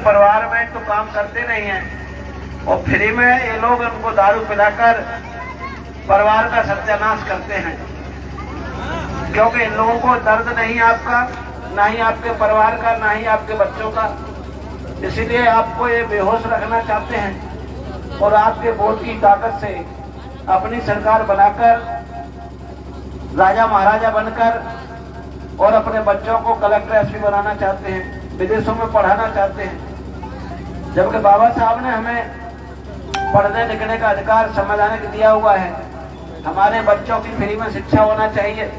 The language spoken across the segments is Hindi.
परिवार में तो काम करते नहीं हैं और फ्री में ये लोग उनको दारू पिलाकर परिवार का सत्यानाश करते हैं, क्योंकि इन लोगों को दर्द नहीं आपका, ना ही आपके परिवार का, ना ही आपके बच्चों का। इसीलिए आपको ये बेहोश रखना चाहते हैं और आपके वोट की ताकत से अपनी सरकार बनाकर राजा महाराजा बनकर और अपने बच्चों को कलेक्टर एसपी बनाना चाहते हैं, विदेशों में पढ़ाना चाहते हैं। जबकि बाबा साहब ने हमें पढ़ने लिखने का अधिकार संवैधानिक दिया हुआ है। हमारे बच्चों की फ्री में शिक्षा होना चाहिए,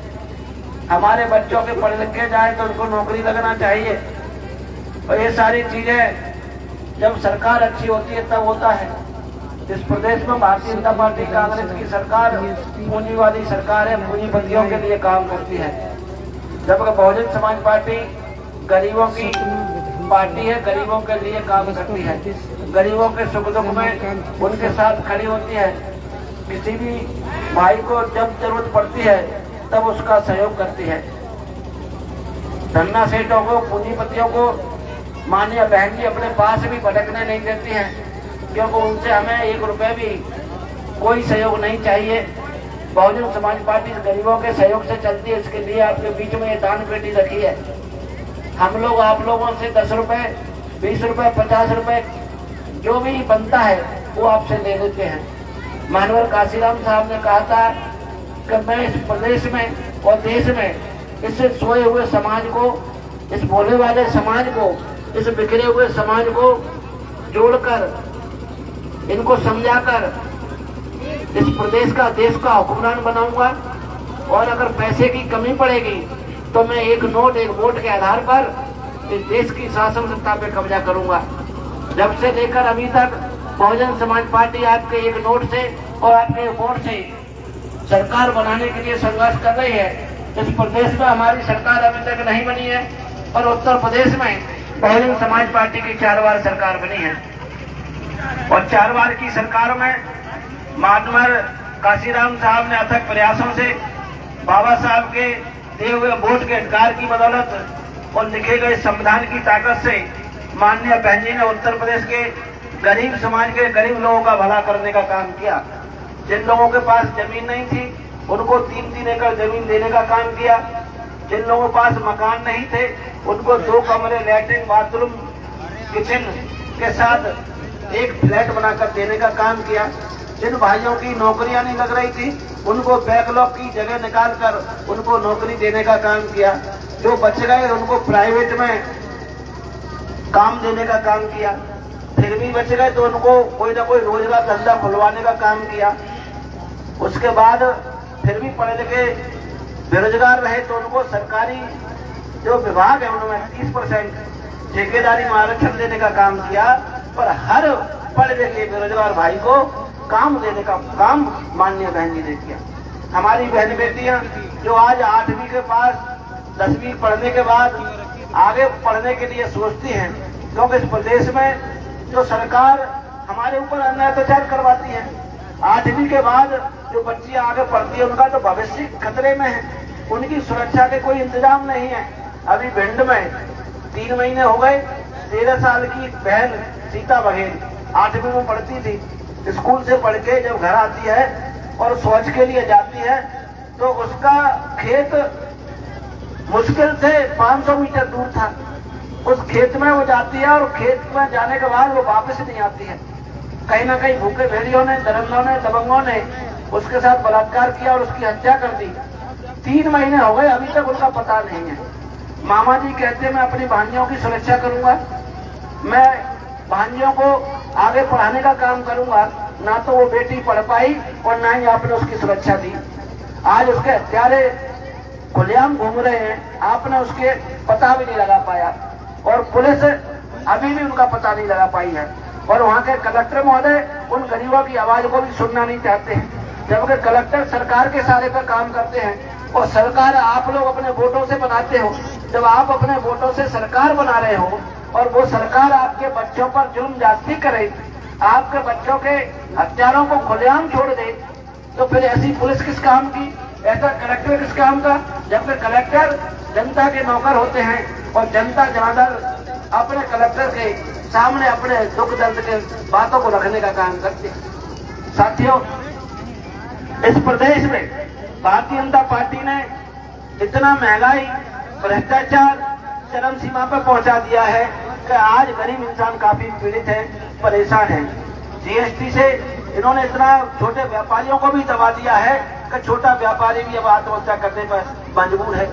हमारे बच्चों के पढ़ लिख के जाए तो उनको नौकरी लगना चाहिए। और ये सारी चीजें जब सरकार अच्छी होती है तब होता है। इस प्रदेश में भारतीय जनता पार्टी कांग्रेस की सरकार पूंजीवादी सरकार है, पूंजीपतियों के लिए काम करती है। जबकि बहुजन समाज पार्टी गरीबों की पार्टी है, गरीबों के लिए काम करती है, गरीबों के सुख दुख में उनके साथ खड़ी होती है। किसी भी भाई को जब जरूरत पड़ती है तब उसका सहयोग करती है। धन्ना सेठों को, पूंजीपतियों को माननीय बहन जी अपने पास भी भटकने नहीं देती हैं, क्योंकि उनसे हमें 1 रुपए भी कोई सहयोग नहीं चाहिए। बहुजन समाज पार्टी गरीबों के सहयोग से चलती है। इसके लिए आपके बीच में ये दान पेटी रखी है। हम लोग आप लोगों से 10 रुपए, 20 रुपए, 50 रुपए जो भी बनता है वो आपसे ले लेते हैं। मानवर काशीराम साहब ने कहा था कि मैं इस प्रदेश में और देश में इससे सोए हुए समाज को, इस भोले वाले समाज को, इस बिखरे हुए समाज को जोड़कर, इनको समझाकर इस प्रदेश का, देश का हुक्मरान बनाऊंगा। और अगर पैसे की कमी पड़ेगी तो मैं एक नोट, एक वोट के आधार पर इस देश की शासन सत्ता पे कब्जा करूंगा। जब से लेकर अभी तक बहुजन समाज पार्टी आपके एक नोट से और आपके वोट से सरकार बनाने के लिए संघर्ष कर रही है। इस प्रदेश में हमारी सरकार अभी तक नहीं बनी है, पर उत्तर प्रदेश में बहुजन समाज पार्टी की 4 बार सरकार बनी है और 4 बार की सरकार में मानवर काशीराम साहब ने अथक प्रयासों से बाबा साहब के दिए हुए वोट के अधिकार की बदौलत और लिखे गए संविधान की ताकत से माननीय बहन जी ने उत्तर प्रदेश के गरीब समाज के, गरीब लोगों का भला करने का काम किया। जिन लोगों के पास जमीन नहीं थी उनको 3-3 एकड़ जमीन देने का काम किया। जिन लोगों के पास मकान नहीं थे उनको 2 कमरे, लैट्रिन, बाथरूम, किचन के साथ एक फ्लैट बनाकर देने का काम किया। जिन भाइयों की नौकरियां नहीं लग रही थी उनको बैकलॉग की जगह निकालकर उनको नौकरी देने का काम किया। जो बच गए उनको प्राइवेट में काम देने का काम किया। फिर भी बच गए तो उनको कोई ना कोई रोजगार धंधा खुलवाने का काम किया। उसके बाद फिर भी पढ़े लिखे बेरोजगार रहे तो उनको सरकारी जो विभाग है उन्होंने 30% ठेकेदारी में आरक्षण देने का काम किया। पर हर पढ़े लिखे बेरोजगार भाई को काम देने का काम माननीय बहन जी ने किया। हमारी बहन बेटियां जो आज 8वीं के पास 10वीं पढ़ने के बाद आगे पढ़ने के लिए सोचती हैं, क्योंकि इस प्रदेश में जो सरकार हमारे ऊपर अन्याय अत्याचार करवाती है। 8वीं के बाद जो बच्चियां आगे पढ़ती है उनका तो भविष्य खतरे में है, उनकी सुरक्षा के कोई इंतजाम नहीं है। अभी भिंड में 3 महीने हो गए, 13 साल की बहन सीता बघेल 8वीं में पढ़ती थी। स्कूल से पढ़ के जब घर आती है और शौच के लिए जाती है तो उसका खेत मुश्किल से 500 मीटर दूर था। उस खेत में वो जाती है और खेत में जाने के बाद वो वापस नहीं आती है। कहीं ना कहीं भूखे भेड़ियों ने, दरंगों ने, दबंगों ने उसके साथ बलात्कार किया और उसकी हत्या कर दी। 3 महीने हो गए, अभी तक उनका पता नहीं है। मामा जी कहते मैं अपनी भांजियों की सुरक्षा करूंगा, मैं भांजियों को आगे पढ़ाने का काम करूंगा। ना तो वो बेटी पढ़ पाई और ना ही आपने उसकी सुरक्षा दी। आज उसके हत्यारे खुलेआम घूम रहे हैं, आपने उसके पता भी नहीं लगा पाया और पुलिस अभी भी उनका पता नहीं लगा पाई है। और वहाँ के कलेक्टर महोदय उन गरीबों की आवाज को भी सुनना नहीं चाहते हैं, जबकि कलेक्टर सरकार के सारे पर काम करते हैं और सरकार आप लोग अपने वोटों से बनाते हो। जब आप अपने वोटों से सरकार बना रहे हो और वो सरकार आपके बच्चों पर जुल्म ज्यादती करे, आपके बच्चों के हत्यारों को खुलेआम छोड़ दे, तो फिर ऐसी पुलिस किस काम की, ऐसा कलेक्टर किस काम का? जबकि कलेक्टर जनता के नौकर होते हैं और जनता जनार्दन अपने कलेक्टर के सामने अपने दुख दर्द के बातों को रखने का काम करते हैं। साथियों, इस प्रदेश में भारतीय जनता पार्टी ने इतना महंगाई, भ्रष्टाचार चरम सीमा पर पहुंचा दिया है कि आज गरीब इंसान काफी पीड़ित है, परेशान है। जीएसटी से इन्होंने इतना छोटे व्यापारियों को भी दबा दिया है कि छोटा व्यापारी भी अब आत्महत्या करने पर मजबूर है।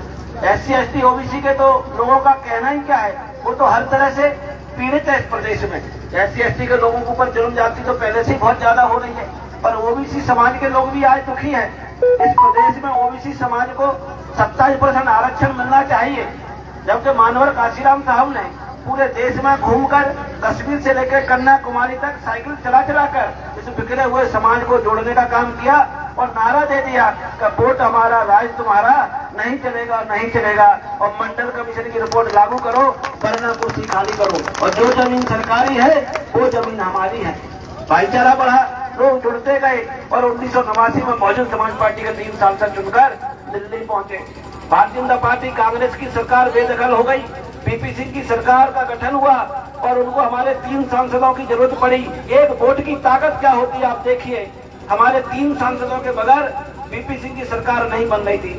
SC ST OBC के तो लोगों का कहना ही क्या है, वो तो हर तरह से पीड़ित है इस प्रदेश में। SC ST के लोगों के ऊपर जुर्म जाती तो पहले से बहुत ज्यादा हो रही है, पर OBC समाज के लोग भी आज दुखी है। इस प्रदेश में OBC समाज को 27% आरक्षण मिलना चाहिए, जबकि मानवर काशीराम साहब ने पूरे देश में घूमकर कश्मीर से लेकर कन्याकुमारी तक साइकिल चला चलाकर इस बिखरे हुए समाज को जोड़ने का काम किया और नारा दे दिया कि वोट हमारा, राज तुम्हारा, नहीं चलेगा नहीं चलेगा, और मंडल कमीशन की रिपोर्ट लागू करो वरना कुर्सी खाली करो, और जो जमीन सरकारी है वो जमीन हमारी है। भाईचारा बढ़ा, लोग जुड़ते गए और 1989 में बहुजन समाज पार्टी के 3 सांसद चुनकर दिल्ली पहुंचे। भारतीय जनता पार्टी कांग्रेस की सरकार बेदखल हो गई, VP सिंह की सरकार का गठन हुआ और उनको हमारे 3 सांसदों की जरूरत पड़ी। एक वोट की ताकत क्या होती है आप देखिए, हमारे 3 सांसदों के बगैर VP सिंह की सरकार नहीं बन रही थी।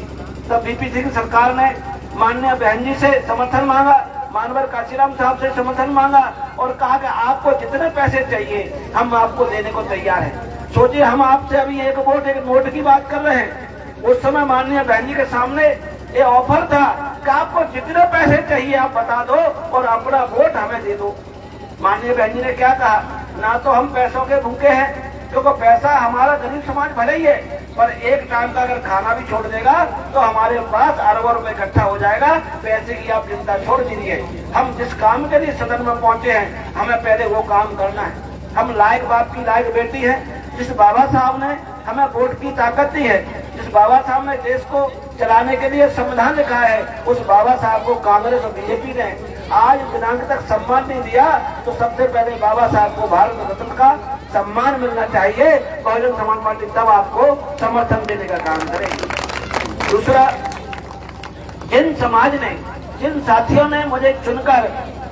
तब VP सिंह सरकार ने माननीय बहन जी से समर्थन मांगा, मानवर काशीराम साहब से समर्थन मांगा और कहा कि आपको जितने पैसे चाहिए हम आपको देने को तैयार हैं। सोचिए, हम आपसे अभी एक नोट की बात कर रहे हैं, उस समय माननीय बहन जी के सामने ये ऑफर था कि आपको जितने पैसे चाहिए आप बता दो और अपना वोट हमें दे दो। माननीय बहन जी ने क्या कहा, ना तो हम पैसों के भूखे हैं, क्योंकि पैसा हमारा गरीब समाज भले ही है, पर एक टाइम का अगर खाना भी छोड़ देगा तो हमारे पास अरबों रुपए इकट्ठा हो जाएगा। पैसे की आप चिंता छोड़ दीजिए, हम जिस काम के लिए सदन में पहुंचे हैं हमें पहले वो काम करना है। हम लायक बाप की लायक बेटी है, जिस बाबा साहब ने हमें वोट की ताकत दी है, जिस बाबा साहब ने देश को चलाने के लिए संविधान लिखा है, उस बाबा साहब को कांग्रेस और बीजेपी ने आज दिनांक तक सम्मान नहीं दिया, तो सबसे पहले बाबा साहब को भारत रत्न का सम्मान मिलना चाहिए। बहुजन समाज पार्टी तब आपको समर्थन देने का काम करेगी। दूसरा, जिन समाज ने, जिन साथियों ने मुझे चुनकर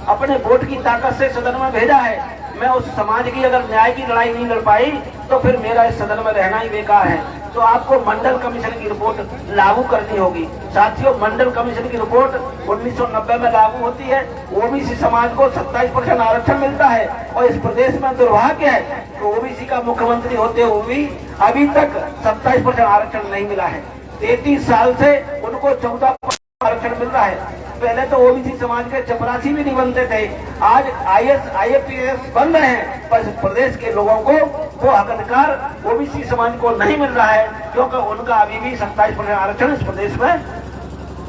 अपने वोट की ताकत से सदन में भेजा है, मैं उस समाज की अगर न्याय की लड़ाई नहीं लड़ पाई तो फिर मेरा इस सदन में रहना ही बेकार है। तो आपको मंडल कमीशन की रिपोर्ट लागू करनी होगी। साथियों, मंडल कमीशन की रिपोर्ट 1990 में लागू होती है, OBC समाज को 27% आरक्षण मिलता है और इस प्रदेश में दुर्भाग्य है कि OBC का मुख्यमंत्री होते हुए भी अभी तक 27% आरक्षण नहीं मिला है। 33 साल से उनको 14% आरक्षण मिल रहा है। पहले तो OBC समाज के चपरासी भी नहीं बनते थे, आज IAS IAPS बन रहे हैं, पर प्रदेश के लोगों को वो हक अधिकार OBC समाज को नहीं मिल रहा है, क्योंकि उनका अभी भी 27% आरक्षण इस प्रदेश में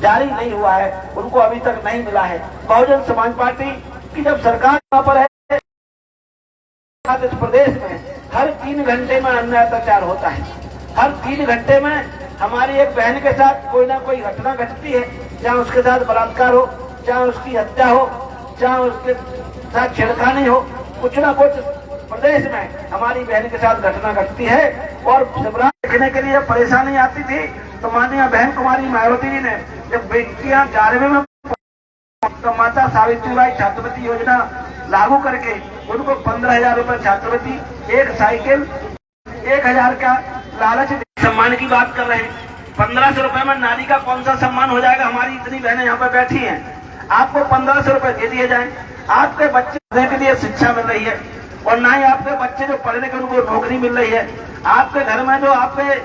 जारी नहीं हुआ है, उनको अभी तक नहीं मिला है। बहुजन समाज पार्टी की जब सरकार वहां पर है, इस प्रदेश में हर 3 घंटे में अन्याय अत्याचार होता है। हर 3 घंटे में हमारी एक बहन के साथ कोई ना कोई घटना घटती है, चाहे उसके साथ बलात्कार हो, चाहे उसकी हत्या हो, चाहे उसके साथ छेड़खानी हो, कुछ ना कुछ प्रदेश में हमारी बहन के साथ घटना घटती है। और शिवराज देखने के लिए परेशानी आती थी तो माननीय बहन कुमारी मायावती जी ने जब बेटियां 11वीं में तो माता सावित्रीबाई छात्रवृत्ति योजना लागू करके उनको 15,000 रुपए छात्रवृत्ति, एक साइकिल, 1,000 का लालच सम्मान की बात कर रहे हैं। 1500 रुपए में नारी का कौन सा सम्मान हो जाएगा? हमारी इतनी बहनें यहाँ पे बैठी हैं, आपको 1500 रुपए दे दिए जाएं, आपके बच्चे पढ़ने के लिए शिक्षा मिल रही है और ना ही आपके बच्चे जो पढ़ने के उनको नौकरी मिल रही है। आपके घर में जो आपके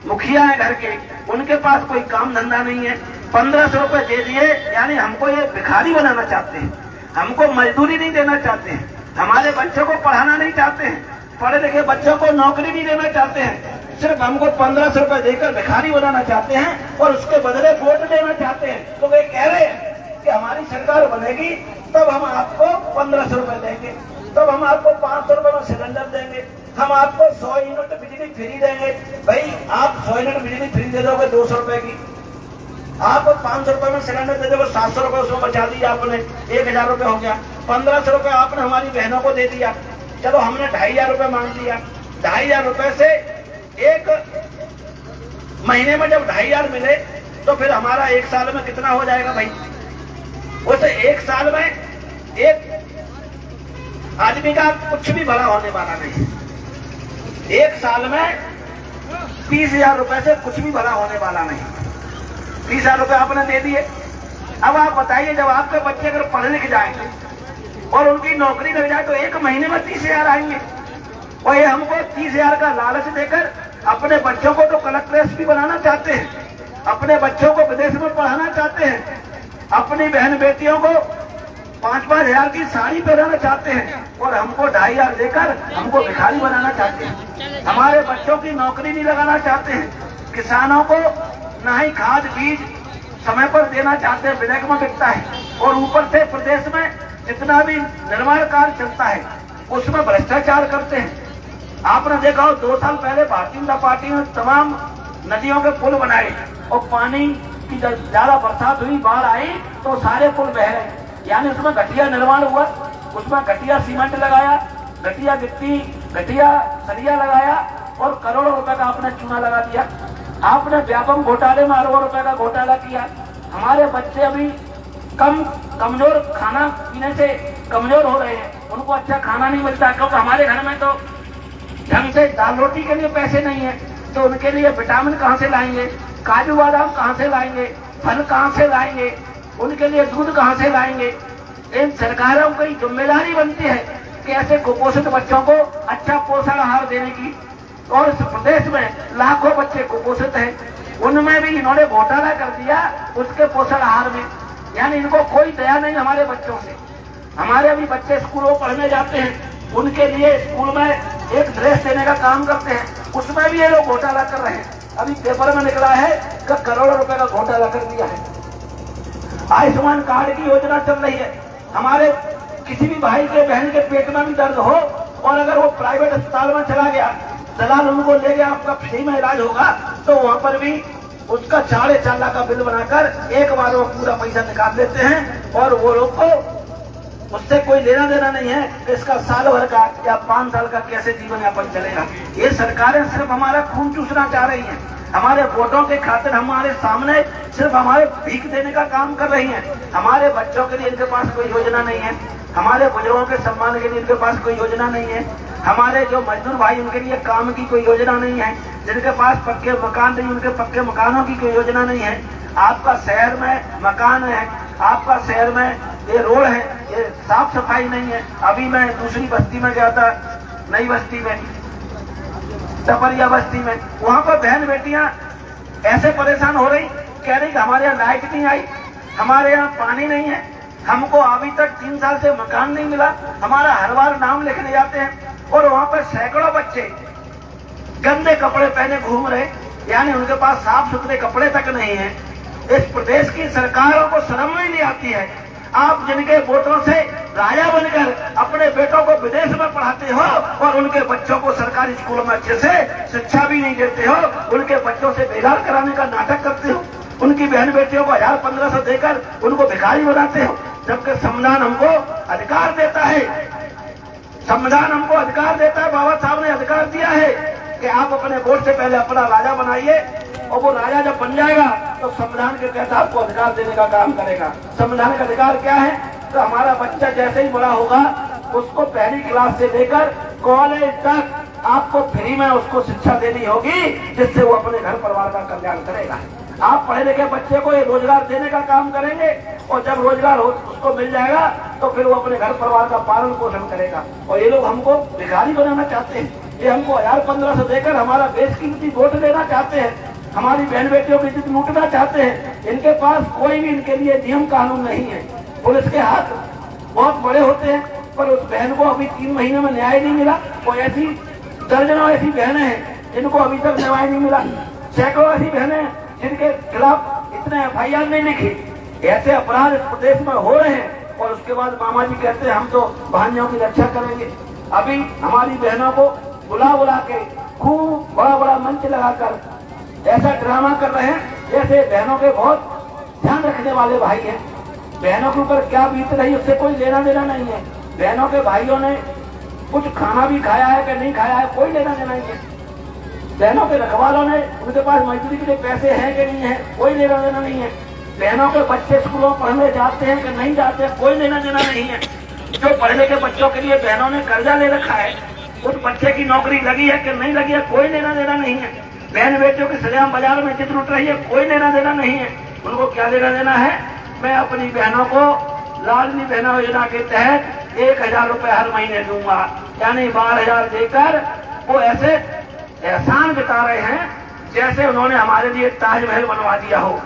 मुखिया है घर के, उनके पास कोई काम धंधा नहीं है, 1500 रुपए दे दिए, यानी हमको ये भिखारी बनाना चाहते हैं, हमको मजदूरी नहीं देना चाहते हैं, हमारे बच्चों को पढ़ाना नहीं चाहते हैं, पढ़े लिखे बच्चों को नौकरी नहीं देना चाहते हैं, सिर्फ हमको 1500 रुपए देकर भिखारी बनाना चाहते हैं और उसके बदले वोट देना चाहते हैं। तो वे कह रहे हैं कि हमारी सरकार बनेगी तब हम आपको 1500 रुपए देंगे, तब हम आपको 500 रुपए में सिलेंडर देंगे, हम आपको 100 यूनिट बिजली फ्री देंगे। भाई, आप 100 यूनिट बिजली फ्री दे दोगे 200 रुपए की, आप 500 रुपए में सिलेंडर दे दोगे, 700 रुपए उसमें बचा दिया आपने, 1000 रुपए हो गया। 1500 रुपए आपने हमारी बहनों को दे दिया, चलो हमने 2500 रुपए मांग दिया। 2500 रुपए से एक महीने में जब 2500 मिले तो फिर हमारा एक साल में कितना हो जाएगा भाई? उस एक साल में एक आदमी का कुछ भी भला होने वाला नहीं। एक साल में 30,000 रुपए से कुछ भी भला होने वाला नहीं। 30,000 रुपए आपने दे दिए। अब आप बताइए, जब आपके बच्चे अगर पढ़ लिख जाएंगे और उनकी नौकरी लग जाए तो एक महीने में 30,000 आएंगे। और ये हमको 30,000 का लालच देकर अपने बच्चों को तो कलेक्ट्रेट भी बनाना चाहते हैं, अपने बच्चों को विदेश में पढ़ाना चाहते हैं, अपनी बहन बेटियों को 5-5 हजार की साड़ी पहनाना चाहते हैं और हमको 2,500 देकर हमको भिखारी बनाना चाहते हैं। हमारे बच्चों की नौकरी नहीं लगाना चाहते हैं। किसानों को ना ही खाद बीज समय पर देना चाहते हैं, ब्लैक में बिकता है। और ऊपर से प्रदेश में जितना भी निर्माण कार्य चलता है उसमें भ्रष्टाचार करते हैं। आपने देखा हो 2 साल पहले भारतीय जनता पार्टी ने तमाम नदियों के पुल बनाए और पानी की ज्यादा बरसात हुई, बाढ़ आई तो सारे पुल बह गए। यानी उसमें घटिया निर्माण हुआ, उसमें घटिया सीमेंट लगाया, घटिया गिट्टी, घटिया सरिया लगाया और करोड़ों रुपए का आपने चूना लगा दिया। आपने व्यापक घोटाले में अरबों रुपए का घोटाला किया। हमारे बच्चे अभी कमजोर, खाना पीने से कमजोर हो रहे हैं, उनको अच्छा खाना नहीं मिलता क्योंकि हमारे घर में तो ढंग से दाल रोटी के लिए पैसे नहीं है। तो उनके लिए विटामिन कहाँ से लाएंगे, काजू बादाम कहाँ से लाएंगे, फल कहाँ से लाएंगे, उनके लिए दूध कहाँ से लाएंगे। इन सरकारों की जिम्मेदारी बनती है कि ऐसे कुपोषित बच्चों को अच्छा पोषण आहार देने की। और इस प्रदेश में लाखों बच्चे कुपोषित हैं, उनमें भी इन्होंने घोटाला कर दिया उसके पोषण आहार में। यानी इनको कोई दया नहीं हमारे बच्चों से। हमारे अभी बच्चे स्कूलों पढ़ने जाते हैं, उनके लिए स्कूल में एक ड्रेस देने का काम करते हैं, उसमें भी ये लोग घोटाला कर रहे हैं। अभी पेपर में निकला है कि करोड़ों रुपए का घोटाला कर दिया है। आयुष्मान कार्ड की योजना चल रही है। हमारे किसी भी भाई के बहन के पेट में भी दर्द हो और अगर वो प्राइवेट अस्पताल में चला गया, दलाल उनको ले गया, आपका फ्री में इलाज होगा, तो वहां पर भी उसका 4.5 लाख का बिल बनाकर एक बार वो पूरा पैसा निकाल देते हैं। और वो लोग को उससे कोई लेना देना नहीं है कि इसका साल भर का या 5 साल का कैसे जीवन यापन चलेगा। ये सरकारें सिर्फ हमारा खून चूसना चाह रही हैं, हमारे वोटों के खातिर हमारे सामने सिर्फ हमारे भीख देने का काम कर रही हैं। हमारे बच्चों के लिए इनके पास कोई योजना नहीं है, हमारे बुजुर्गों के सम्मान के लिए इनके पास कोई योजना नहीं है, हमारे जो मजदूर भाई उनके लिए काम की कोई योजना नहीं है, जिनके पास पक्के मकान नहीं उनके पक्के मकानों की कोई योजना नहीं है। आपका शहर में मकान है, आपका शहर में ये रोड है, ये साफ सफाई नहीं है। अभी मैं दूसरी बस्ती में गया था, नई बस्ती में, टपरिया बस्ती में, वहां पर बहन बेटियां ऐसे परेशान हो रही, कह रही कि हमारे यहाँ लाइट नहीं आई, हमारे यहाँ पानी नहीं है, हमको अभी तक 3 साल से मकान नहीं मिला, हमारा हर बार नाम लिखने जाते हैं। और वहां पर सैकड़ों बच्चे गंदे कपड़े पहने घूम रहे, यानी उनके पास साफ सुथरे कपड़े तक नहीं है। इस प्रदेश की सरकारों को शर्म नहीं आती है। आप जिनके वोटों से राजा बनकर अपने बेटों को विदेश में पढ़ाते हो और उनके बच्चों को सरकारी स्कूलों में अच्छे से शिक्षा भी नहीं देते हो, उनके बच्चों से बेगार कराने का नाटक करते हो, उनकी बहन बेटियों को 1000-1500 देकर उनको भिखारी बनाते हो। जबकि संविधान हमको अधिकार देता है, संविधान हमको अधिकार देता है, बाबा साहब ने अधिकार दिया है कि आप अपने वोट से पहले अपना राजा बनाइए और वो राजा जब बन जाएगा तो संविधान के तहत आपको अधिकार देने का काम करेगा। संविधान का अधिकार क्या है? तो हमारा बच्चा जैसे ही बड़ा होगा उसको पहली क्लास से लेकर कॉलेज तक आपको फ्री में उसको शिक्षा देनी होगी, जिससे वो अपने घर परिवार का कल्याण करेगा। आप पढ़े लिखे बच्चे को ये रोजगार देने का काम करेंगे और जब रोजगार उसको मिल जाएगा तो फिर वो अपने घर परिवार का पालन पोषण करेगा। और ये लोग हमको भिखारी बनाना चाहते हैं, ये हमको 1000-1500 देकर हमारा बेशकीमती वोट देना चाहते हैं, हमारी बहन बेटियों की इज्जत लूटना चाहते हैं। इनके पास कोई भी इनके लिए नियम कानून नहीं है। पुलिस के हाथ बहुत बड़े होते हैं, पर उस बहन को अभी 3 महीने में न्याय नहीं मिला। और ऐसी दर्जनों ऐसी बहनें हैं जिनको अभी तक न्याय नहीं मिला, सैकड़ों ऐसी बहनें जिनके खिलाफ इतने FIR नहीं लिखी। ऐसे अपराध इस प्रदेश में हो रहे हैं और उसके बाद मामा जी कहते हैं हम तो भाइयों की रक्षा करेंगे। अभी हमारी बहनों को बुला के खूब बड़ा मंच लगाकर ऐसा ड्रामा कर रहे हैं जैसे बहनों के बहुत ध्यान रखने वाले भाई हैं। बहनों के ऊपर क्या बीत रही उससे कोई लेना देना नहीं है। बहनों के भाइयों ने कुछ खाना भी खाया है कि नहीं खाया है, कोई लेना देना नहीं है। बहनों के रखवालों ने उनके पास मजदूरी के लिए पैसे हैं कि नहीं है, कोई लेना देना नहीं है। बहनों के बच्चे स्कूलों पढ़ने जाते हैं कि नहीं जाते हैं, कोई लेना देना नहीं है। जो पढ़ने के बच्चों के लिए बहनों ने कर्जा ले रखा है, उस बच्चे की नौकरी लगी है कि नहीं लगी है, कोई लेना देना नहीं है। बहन बेटियों की सरेआम बाजार में जिद लुट रही है, कोई लेना देना नहीं है। उनको क्या लेना देना है? मैं अपनी बहनों को लाडली बहना योजना के तहत 1000 रुपए हर महीने दूंगा, यानी 12,000 देकर वो ऐसे एहसान जता रहे हैं जैसे उन्होंने हमारे लिए ताजमहल बनवा दिया हो,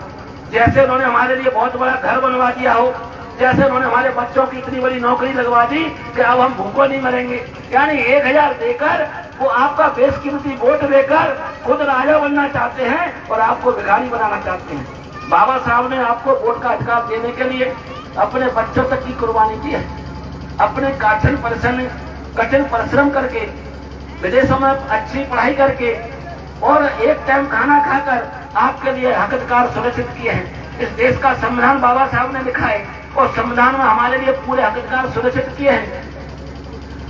जैसे उन्होंने हमारे लिए बहुत बड़ा घर बनवा दिया हो, जैसे उन्होंने हमारे बच्चों की इतनी बड़ी नौकरी लगवा दी कि अब हम भूखों नहीं मरेंगे। यानी 1000 देकर वो आपका बेशकीमती वोट देकर खुद राजा बनना चाहते हैं और आपको भिखारी बनाना चाहते हैं। बाबा साहब ने आपको वोट का अधिकार देने के लिए अपने बच्चों तक की कुर्बानी की है, अपने कठिन परिश्रम करके, विदेशों में अच्छी पढ़ाई करके और एक टाइम खाना खाकर आपके लिए हक अधिकार सुनिश्चित किए हैं। इस देश का संविधान बाबा साहब ने लिखा है और संविधान में हमारे लिए पूरे हक अधिकार सुनिश्चित किए हैं।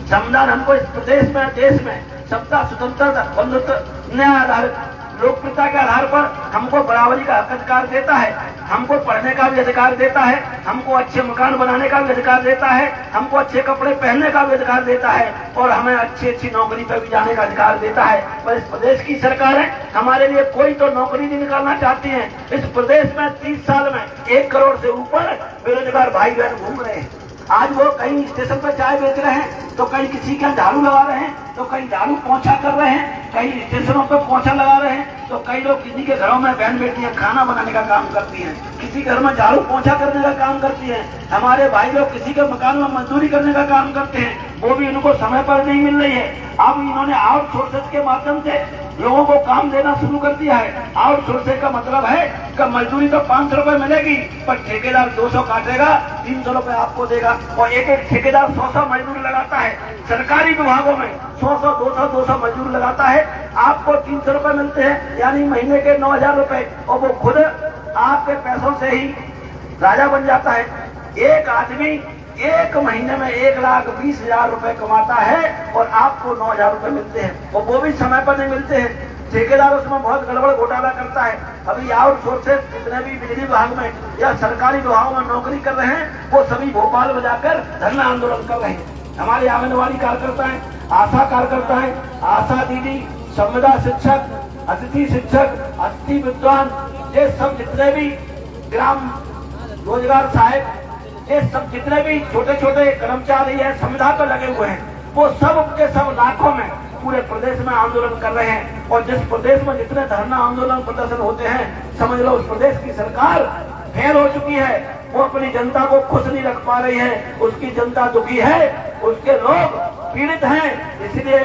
संविधान हमको इस प्रदेश में, देश में सत्ता, स्वतंत्रता, बंधुत्व, न्याय आधारित लोकप्रियता के आधार पर हमको बराबरी का हक अधिकार देता है, हमको पढ़ने का भी अधिकार देता है, हमको अच्छे मकान बनाने का भी अधिकार देता है, हमको अच्छे कपड़े पहनने का भी अधिकार देता है और हमें अच्छी नौकरी पर भी जाने का अधिकार देता है। पर इस प्रदेश की सरकार है, हमारे लिए कोई तो नौकरी नहीं निकालना चाहती है। इस प्रदेश में 30 साल में 1 करोड़ से ऊपर बेरोजगार भाई बहन घूम रहे हैं। आज वो कहीं स्टेशन पर चाय बेच रहे हैं, तो कहीं किसी का झाड़ू लगा रहे हैं, तो कहीं झाड़ू पोंछा कर रहे हैं, कहीं स्टेशनों पर पोंछा लगा रहे हैं, तो कई लोग किसी के घरों में बहन बेटियां खाना बनाने का काम करती हैं, किसी घर में झाड़ू पोंछा करने का काम करती हैं। हमारे भाई लोग किसी के मकान में मजदूरी करने का काम करते हैं, वो भी इनको समय पर नहीं मिल रही है। अब इन्होंने आउटसोर्सिंग के माध्यम से लोगों को काम देना शुरू कर दिया है। आउटसोर्सिंग का मतलब है कि मजदूरी तो 500 रुपए मिलेगी, पर ठेकेदार 200 काटेगा, 300 रुपए आपको देगा और एक ठेकेदार 100 मजदूर लगाता है। सरकारी विभागों में 100 200 मजदूर लगाता है, आपको 300 रुपए मिलते हैं, यानी महीने के 9,000 रुपए, और वो खुद आपके पैसों से ही राजा बन जाता है। एक आदमी एक महीने में 1,20,000 रुपए कमाता है और आपको 9,000 रुपए मिलते हैं, और वो भी समय पर नहीं मिलते हैं। ठेकेदार उसमें बहुत गड़बड़ घोटाला करता है। अभी आउटसोर्सेस जितने भी बिजली विभाग में या सरकारी विभागों में नौकरी कर रहे हैं, वो सभी भोपाल में जाकर धरना आंदोलन कर रहे हैं। हमारे आंगनबाड़ी कार्यकर्ता है, आशा कार्यकर्ता है, आशा दीदी, संविदा शिक्षक, अतिथि शिक्षक, अतिथि विद्वान, ये सब जितने भी ग्राम रोजगार सहायक, ये सब जितने भी छोटे छोटे कर्मचारी हैं, संविदा पर लगे हुए हैं, वो सब के सब लाखों में पूरे प्रदेश में आंदोलन कर रहे हैं। और जिस प्रदेश में जितने धरना आंदोलन प्रदर्शन होते हैं, समझ लो उस प्रदेश की सरकार फेल हो चुकी है। वो अपनी जनता को खुश नहीं रख पा रही है, उसकी जनता दुखी है, उसके लोग पीड़ित हैं, इसलिए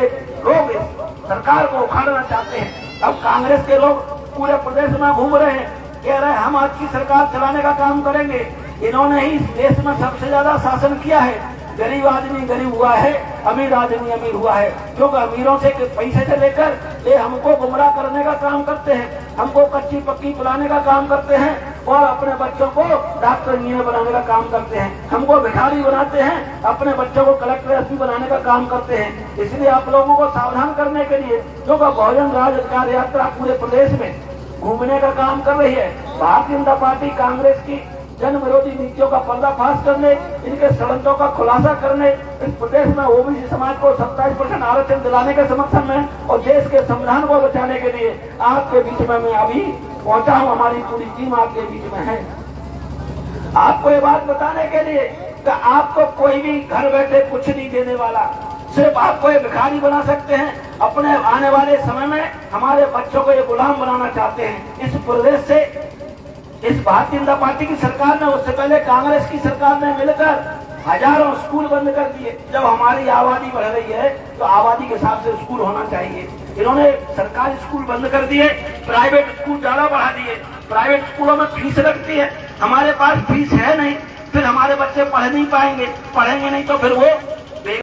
लोग इस सरकार को उखाड़ना चाहते हैं। अब कांग्रेस के लोग पूरे प्रदेश में घूम रहे हैं, कह रहे हैं हम अच्छी सरकार चलाने का काम करेंगे। इन्होंने ही देश में सबसे ज्यादा शासन किया है। गरीब आदमी गरीब हुआ है, अमीर आदमी अमीर हुआ है, क्योंकि अमीरों से पैसे से लेकर ये हमको गुमराह करने का काम करते हैं, हमको कच्ची पक्की पिलाने का काम करते हैं और अपने बच्चों को डॉक्टर इंजीनियर बनाने का काम करते हैं, हमको भिखारी बनाते हैं, अपने बच्चों को कलेक्टर एसपी बनाने का काम करते हैं। इसलिए आप लोगों को सावधान करने के लिए जो बहुजन राज अधिकार यात्रा पूरे प्रदेश में घूमने का काम कर रही है। भारतीय जनता पार्टी कांग्रेस की जन विरोधी नीतियों का पर्दाफाश करने, इनके षड्यंत्रों का खुलासा करने, इस प्रदेश में ओबीसी समाज को 27% आरक्षण दिलाने के समर्थन में और देश के संविधान को बचाने के लिए आपके बीच में मैं अभी पहुंचा हूं। हमारी पूरी टीम आपके बीच में है, आपको ये बात बताने के लिए कि आपको कोई भी घर बैठे कुछ नहीं देने वाला, सिर्फ आपको ये भिखारी बना सकते हैं। अपने आने वाले समय में हमारे बच्चों को ये गुलाम बनाना चाहते हैं। इस प्रदेश से इस भारतीय जनता पार्टी की सरकार ने, उससे पहले कांग्रेस की सरकार ने मिलकर हजारों स्कूल बंद कर दिए। जब हमारी आबादी बढ़ रही है तो आबादी के हिसाब से स्कूल होना चाहिए। इन्होंने सरकारी स्कूल बंद कर दिए, प्राइवेट स्कूल ज्यादा बढ़ा दिए। प्राइवेट स्कूलों में फीस लगती है, हमारे पास फीस है नहीं, फिर हमारे बच्चे पढ़ नहीं पाएंगे, पढ़ेंगे नहीं तो फिर वो